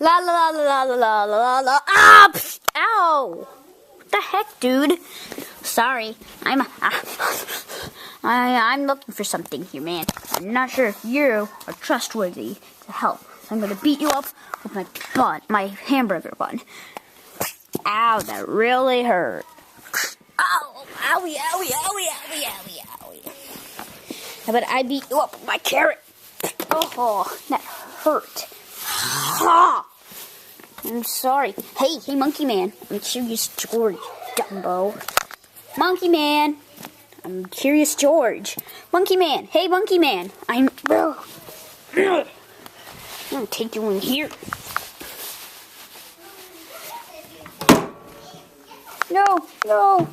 La la la la la la la la. Ah! Psh, ow! What the heck, dude? Sorry, I'm looking for something here, man. I'm not sure if you are trustworthy to help. So I'm gonna beat you up with my bun, my hamburger bun. Ow, that really hurt. Ow! Owie! Owie! Owie! Owie! Owie! Owie! How about I beat you up with my carrot? Oh, that hurt. I'm sorry. Hey, Monkey Man. I'm Curious George, Dumbo. Monkey Man. I'm Curious George. Monkey Man. Hey, Monkey Man. I'm gonna take you in here. No. No.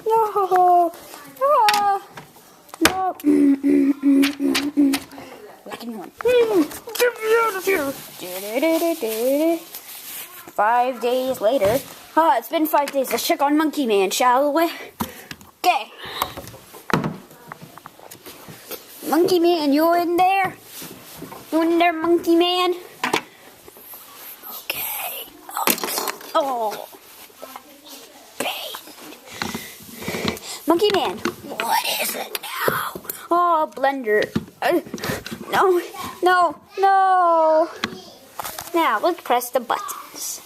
Second one. Get me out of here. 5 days later. It's been 5 days. Let's check on Monkey Man, shall we? Okay. Monkey Man, you in there? You in there, Monkey Man? Okay. Oh. Pain. Monkey Man, what is it now? Oh, blender. No. Now, let's press the buttons.